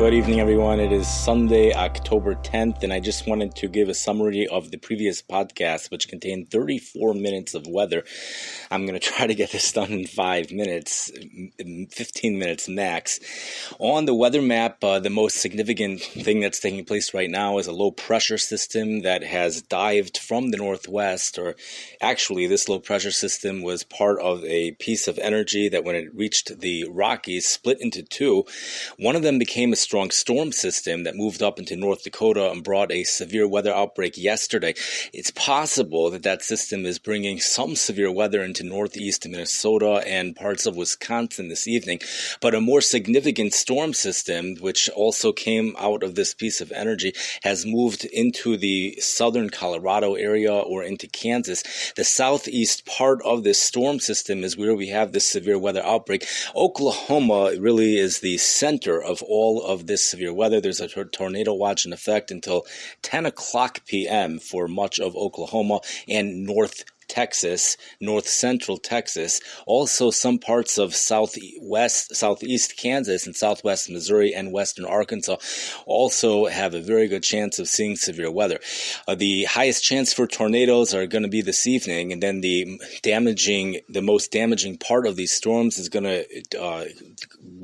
Good evening, everyone. It is Sunday, October 10th, and I just wanted to give a summary of the previous podcast, which contained 34 minutes of weather. I'm going to try to get this done in 5 minutes, 15 minutes max. On the weather map, the most significant thing that's taking place right now is a low pressure system that has dived from the northwest, or actually this low pressure system was part of a piece of energy that when it reached the Rockies split into two. One of them became a strong storm system that moved up into North Dakota and brought a severe weather outbreak yesterday. It's possible that that system is bringing some severe weather into northeast Minnesota and parts of Wisconsin this evening. But a more significant storm system, which also came out of this piece of energy, has moved into the southern Colorado area or into Kansas. The southeast part of this storm system is where we have this severe weather outbreak. Oklahoma really is the center of all of this severe weather. There's a tornado watch in effect until 10 o'clock p.m. for much of Oklahoma and north central Texas, also some parts of southeast Kansas and southwest Missouri and western Arkansas also have a very good chance of seeing severe weather. The highest chance for tornadoes are going to be this evening, and then the most damaging part of these storms is going to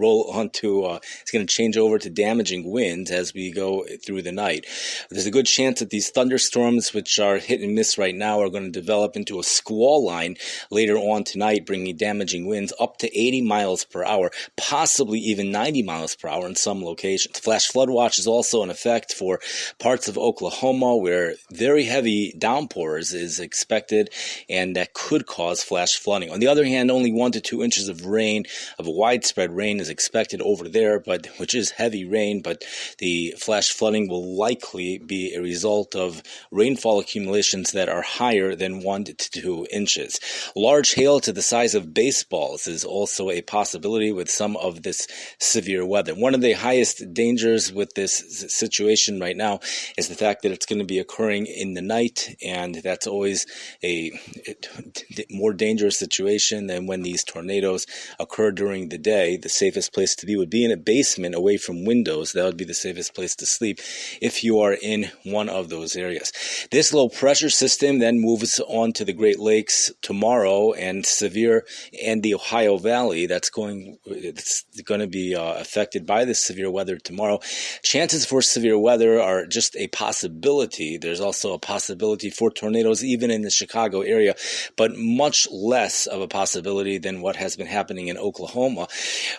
it's going to change over to damaging winds as we go through the night. There's a good chance that these thunderstorms, which are hit and miss right now, are going to develop into a squall line later on tonight, bringing damaging winds up to 80 miles per hour, possibly even 90 miles per hour in some locations. Flash flood watch is also in effect for parts of Oklahoma where very heavy downpours is expected, and that could cause flash flooding. On the other hand, only 1 to 2 inches of widespread rain is expected over there, which is heavy rain, but the flash flooding will likely be a result of rainfall accumulations that are higher than 1 to 2 inches. Large hail to the size of baseballs is also a possibility with some of this severe weather. One of the highest dangers with this situation right now is the fact that it's going to be occurring in the night, and that's always a more dangerous situation than when these tornadoes occur during the day. The safest place to be would be in a basement away from windows. That would be the safest place to sleep if you are in one of those areas. This low pressure system then moves on to the Great Lakes tomorrow and the Ohio Valley. It's going to be affected by this severe weather tomorrow. Chances for severe weather are just a possibility. There's also a possibility for tornadoes even in the Chicago area, but much less of a possibility than what has been happening in Oklahoma.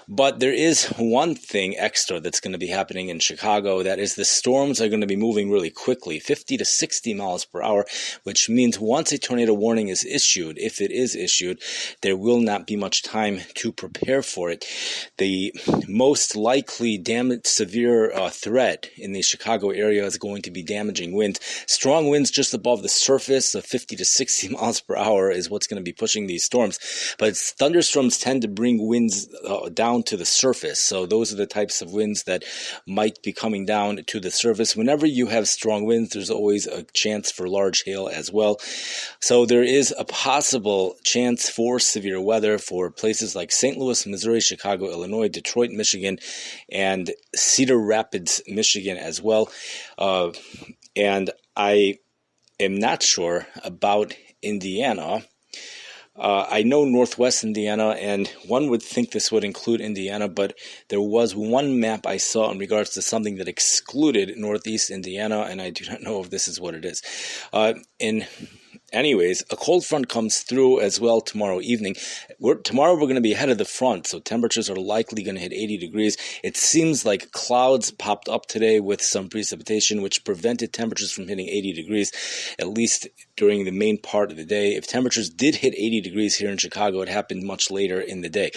But there is one thing extra that's going to be happening in Chicago. That is, the storms are going to be moving really quickly, 50 to 60 miles per hour, which means once a tornado warning is issued, if it is issued, there will not be much time to prepare for it. The most likely severe threat in the Chicago area is going to be damaging winds. Strong winds just above the surface of 50 to 60 miles per hour is what's going to be pushing these storms. But thunderstorms tend to bring winds down to the surface. So those are the types of winds that might be coming down to the surface. Whenever you have strong winds, there's always a chance for large hail as well. So there is a possible chance for severe weather for places like St. Louis, Missouri, Chicago, Illinois, Detroit, Michigan, and Cedar Rapids, Michigan as well. And I am not sure about Indiana. I know Northwest Indiana, and one would think this would include Indiana, but there was one map I saw in regards to something that excluded Northeast Indiana, and I do not know if this is what it is. Anyways, a cold front comes through as well tomorrow evening. Tomorrow we're going to be ahead of the front, so temperatures are likely going to hit 80 degrees. It seems like clouds popped up today with some precipitation, which prevented temperatures from hitting 80 degrees, at least during the main part of the day. If temperatures did hit 80 degrees here in Chicago, it happened much later in the day.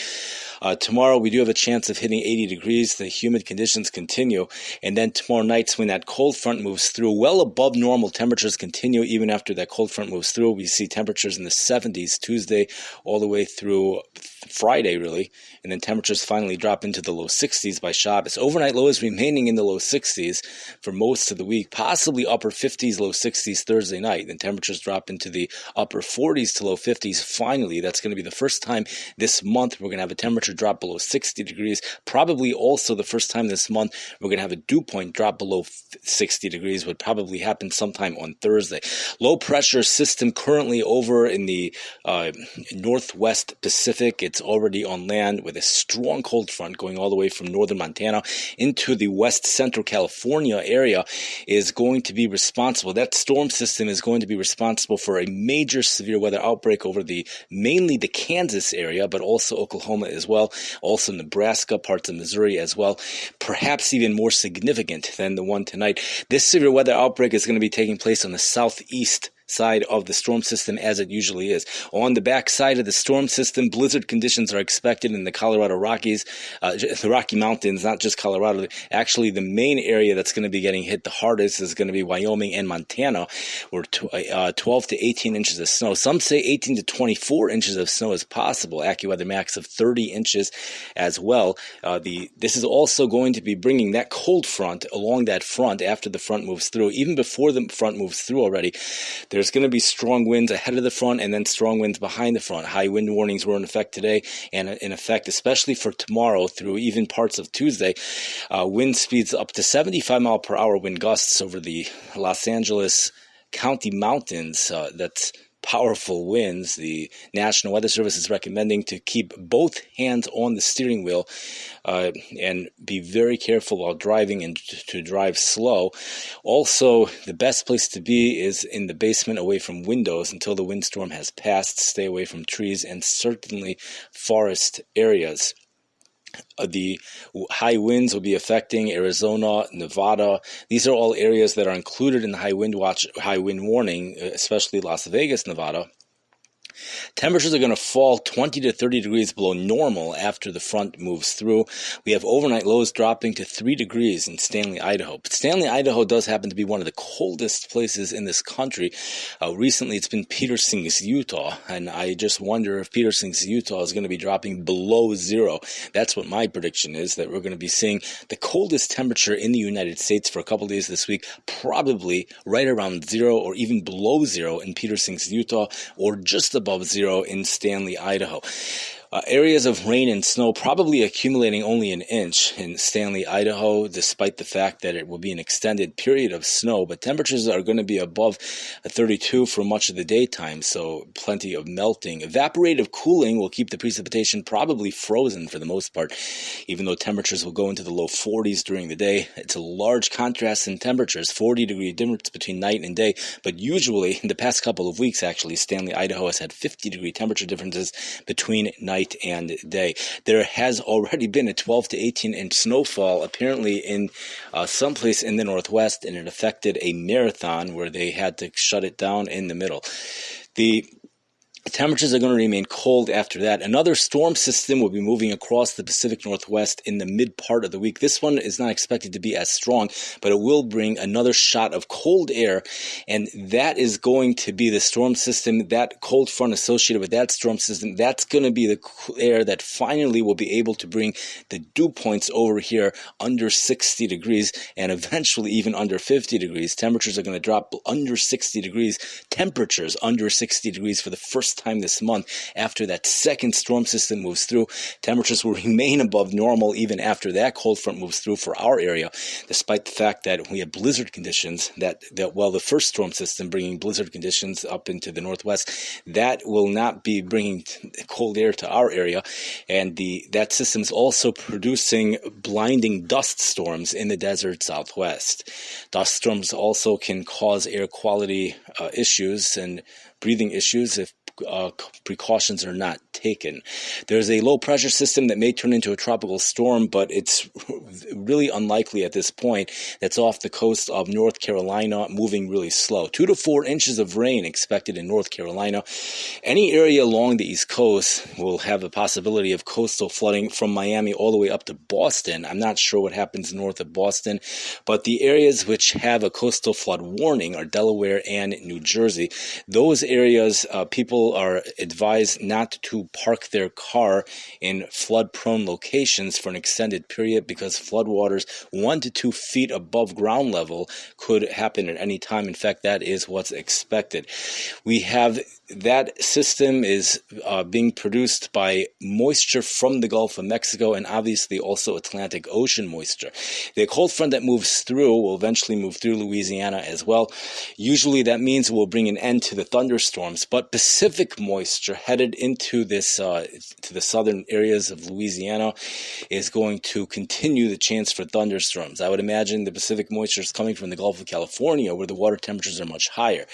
Tomorrow we do have a chance of hitting 80 degrees. The humid conditions continue, and then tomorrow nights when that cold front moves through, well above normal temperatures continue even after that cold front moves through. We see temperatures in the 70s Tuesday all the way through Friday, really, and then temperatures finally drop into the low 60s by Shabbos. Overnight lows remaining in the low 60s for most of the week, possibly upper 50s, low 60s Thursday night. Then temperatures drop into the upper 40s to low 50s. Finally, that's going to be the first time this month we're going to have a temperature drop below 60 degrees. Probably also the first time this month we're going to have a dew point drop below 60 degrees. Would probably happen sometime on Thursday. Low pressure system currently over in the northwest Pacific. It's already on land with a strong cold front going all the way from northern Montana into the west central California area is going to be responsible. That storm system is going to be responsible for a major severe weather outbreak over mainly the Kansas area, but also Oklahoma as well, also Nebraska, parts of Missouri as well, perhaps even more significant than the one tonight. This severe weather outbreak is going to be taking place on the southeast side of the storm system, as it usually is. On the back side of the storm system, blizzard conditions are expected in the Colorado Rockies, the Rocky Mountains, not just Colorado. Actually, the main area that's going to be getting hit the hardest is going to be Wyoming and Montana, where 12 to 18 inches of snow. Some say 18 to 24 inches of snow is possible. AccuWeather max of 30 inches as well. This is also going to be bringing that cold front along that front after the front moves through. Even before the front moves through already, there's going to be strong winds ahead of the front and then strong winds behind the front. High wind warnings were in effect today and in effect especially for tomorrow through even parts of Tuesday. Wind speeds up to 75 mile per hour wind gusts over the Los Angeles County mountains. That's powerful winds. The National Weather Service is recommending to keep both hands on the steering wheel and be very careful while driving and to drive slow. Also, the best place to be is in the basement away from windows until the windstorm has passed. Stay away from trees and certainly forest areas. The high winds will be affecting Arizona, Nevada. These are all areas that are included in the high wind warning, especially Las Vegas, Nevada. Temperatures are going to fall 20 to 30 degrees below normal after the front moves through. We have overnight lows dropping to 3 degrees in Stanley, Idaho. But Stanley, Idaho does happen to be one of the coldest places in this country. Recently, it's been Peterson's, Utah, and I just wonder if Peterson's, Utah is going to be dropping below zero. That's what my prediction is, that we're going to be seeing the coldest temperature in the United States for a couple days this week, probably right around zero or even below zero in Peterson's, Utah, or just above zero in Stanley, Idaho. Areas of rain and snow probably accumulating only an inch in Stanley, Idaho, despite the fact that it will be an extended period of snow. But temperatures are going to be above 32 for much of the daytime, so plenty of melting. Evaporative cooling will keep the precipitation probably frozen for the most part, even though temperatures will go into the low 40s during the day. It's a large contrast in temperatures, 40-degree difference between night and day. But usually, in the past couple of weeks, actually, Stanley, Idaho has had 50-degree temperature differences between night and day. There has already been a 12 to 18-inch snowfall apparently in someplace in the Northwest, and it affected a marathon where they had to shut it down in the middle. The temperatures are going to remain cold after that. Another storm system will be moving across the Pacific Northwest in the mid part of the week. This one is not expected to be as strong, but it will bring another shot of cold air, and that is going to be the storm system, that cold front associated with that storm system. That's going to be the air that finally will be able to bring the dew points over here under 60 degrees and eventually even under 50 degrees. Temperatures are going to drop under 60 degrees. Temperatures under 60 degrees for the first time this month after that second storm system moves through. Temperatures will remain above normal even after that cold front moves through for our area, despite the fact that we have blizzard conditions that the first storm system bringing blizzard conditions up into the Northwest, that will not be bringing cold air to our area. And that system is also producing blinding dust storms in the desert Southwest. Dust storms also can cause air quality issues and breathing issues if precautions are not taken. There's a low pressure system that may turn into a tropical storm, but it's really unlikely at this point. That's off the coast of North Carolina, moving really slow. 2 to 4 inches of rain expected in North Carolina. Any area along the East Coast will have a possibility of coastal flooding from Miami all the way up to Boston. I'm not sure what happens north of Boston, but the areas which have a coastal flood warning are Delaware and New Jersey. Those areas, people people are advised not to park their car in flood-prone locations for an extended period because floodwaters 1 to 2 feet above ground level could happen at any time. In fact, that is what's expected. We have that system is being produced by moisture from the Gulf of Mexico and obviously also Atlantic Ocean moisture. The cold front that moves through will eventually move through Louisiana as well. Usually that means we'll bring an end to the thunderstorms, but Pacific moisture headed into this to the southern areas of Louisiana is going to continue the chance for thunderstorms. I would imagine the Pacific moisture is coming from the Gulf of California where the water temperatures are much higher.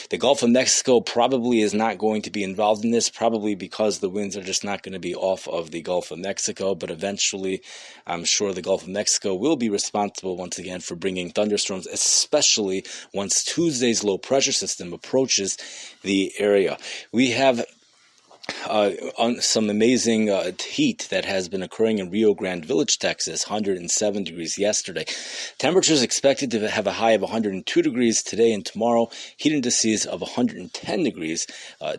The Gulf of Mexico probably is not going to be involved in this, probably because the winds are just not going to be off of the Gulf of Mexico, but eventually I'm sure the Gulf of Mexico will be responsible once again for bringing thunderstorms, especially once Tuesday's low pressure system approaches the area. We have on some amazing heat that has been occurring in Rio Grande Village, Texas, 107 degrees yesterday. Temperatures expected to have a high of 102 degrees today and tomorrow. Heat indices of 110 degrees,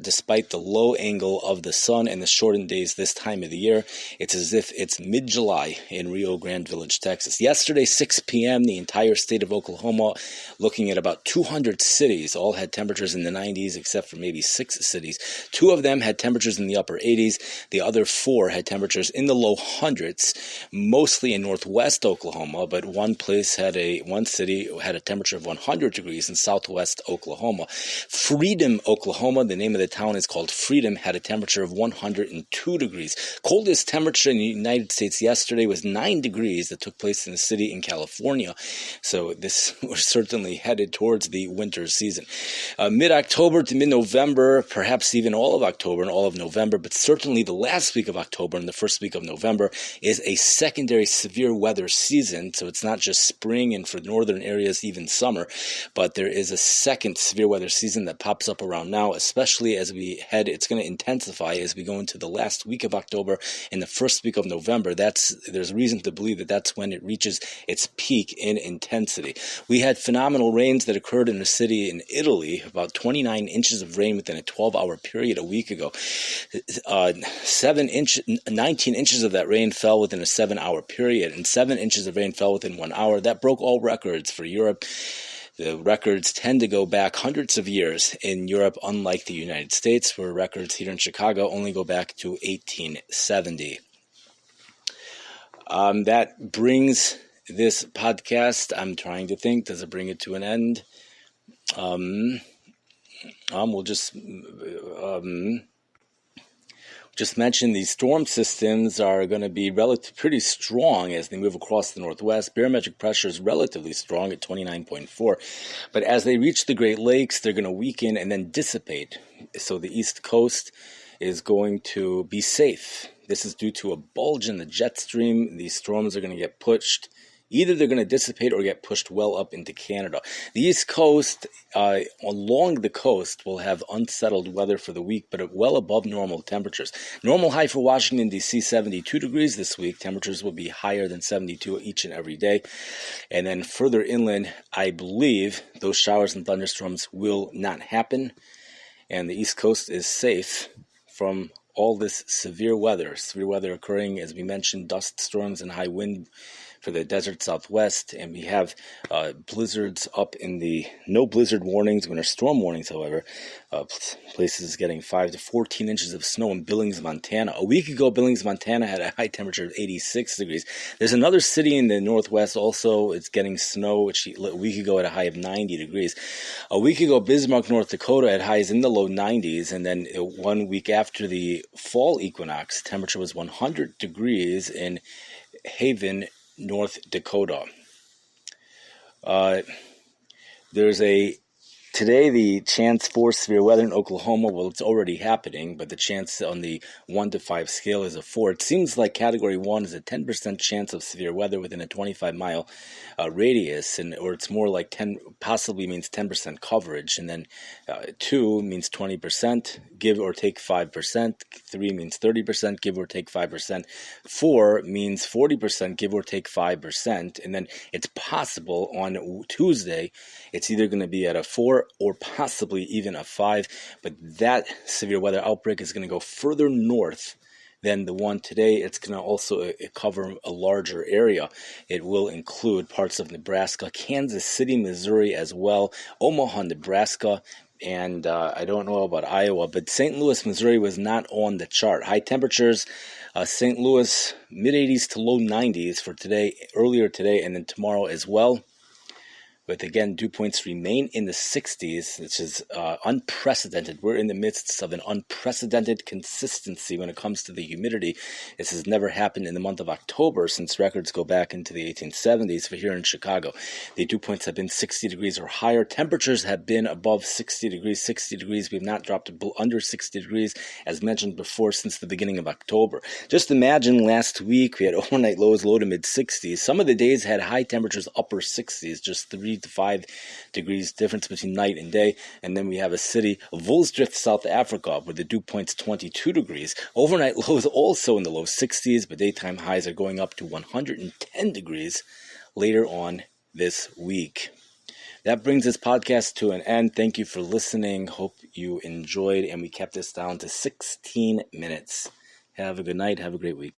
despite the low angle of the sun and the shortened days this time of the year. It's as if it's mid-July in Rio Grande Village, Texas. Yesterday, 6 p.m., the entire state of Oklahoma, looking at about 200 cities, all had temperatures in the 90s except for maybe 6 cities. 2 of them had temperatures in the upper 80s. The other 4 had temperatures in the low hundreds, mostly in northwest Oklahoma, but one city had a temperature of 100 degrees in southwest Oklahoma. Freedom, Oklahoma, the name of the town is called Freedom, had a temperature of 102 degrees. Coldest temperature in the United States yesterday was 9 degrees that took place in the city in California. So we're certainly headed towards the winter season. Mid-October to mid-November, perhaps even all of October and all of November, but certainly the last week of October and the first week of November is a secondary severe weather season. So it's not just spring and for northern areas even summer, but there is a second severe weather season that pops up around now, especially as we head. It's going to intensify as we go into the last week of October and the first week of November. There's reason to believe that that's when it reaches its peak in intensity. We had phenomenal rains that occurred in a city in Italy, about 29 inches of rain within a 12-hour period a week ago. 19 inches of that rain fell within a 7-hour period, and 7 inches of rain fell within 1 hour. That broke all records for Europe. The records tend to go back hundreds of years in Europe, unlike the United States, where records here in Chicago only go back to 1870. That brings this podcast, I'm trying to think, does it bring it to an end? We'll just mention these storm systems are going to be pretty strong as they move across the northwest. Barometric pressure is relatively strong at 29.4, but as they reach the Great Lakes, they're going to weaken and then dissipate. So the East Coast is going to be safe. This is due to a bulge in the jet stream. These storms are going to get pushed. Either they're going to dissipate or get pushed well up into Canada. The East Coast, along the coast, will have unsettled weather for the week, but well above normal temperatures. Normal high for Washington, D.C., 72 degrees this week. Temperatures will be higher than 72 each and every day. And then further inland, I believe those showers and thunderstorms will not happen. And the East Coast is safe from all this severe weather. Severe weather occurring, as we mentioned, dust storms and high wind for the desert southwest, and we have blizzards up in no blizzard warnings, winter storm warnings, however. Places getting 5 to 14 inches of snow in Billings, Montana. A week ago, Billings, Montana had a high temperature of 86 degrees. There's another city in the northwest also, it's getting snow, which a week ago had a high of 90 degrees. A week ago, Bismarck, North Dakota had highs in the low 90s, and then 1 week after the fall equinox, temperature was 100 degrees in Haven, North Dakota. Today the chance for severe weather in Oklahoma, well, it's already happening, but the chance on the 1 to 5 scale is a 4. It seems like Category 1 is a 10% chance of severe weather within a 25-mile radius, or it's more like 10, possibly means 10% coverage, and then 2 means 20%, give or take 5%, 3 means 30%, give or take 5%, 4 means 40%, give or take 5%, and then it's possible on Tuesday, it's either going to be at a 4, 4 or possibly even a 5. But that severe weather outbreak is going to go further north than the one today. It's going to also cover a larger area. It will include parts of Nebraska, Kansas City, Missouri as well, Omaha, Nebraska, and I don't know about Iowa, but St. Louis, Missouri was not on the chart. High temperatures, St. Louis, mid-80s to low 90s for today, earlier today, and then tomorrow as well. But again, dew points remain in the 60s, which is unprecedented. We're in the midst of an unprecedented consistency when it comes to the humidity. This has never happened in the month of October since records go back into the 1870s for here in Chicago. The dew points have been 60 degrees or higher. Temperatures have been above 60 degrees. 60 degrees. We've not dropped under 60 degrees, as mentioned before, since the beginning of October. Just imagine last week we had overnight lows low to mid-60s. Some of the days had high temperatures upper 60s, just 3 to 5 degrees difference between night and day. And then we have a city, Woolsdrift, South Africa, where the dew point's 22 degrees. Overnight lows also in the low 60s, but daytime highs are going up to 110 degrees later on this week. That brings this podcast to an end. Thank you for listening. Hope you enjoyed, and we kept this down to 16 minutes. Have a good night. Have a great week.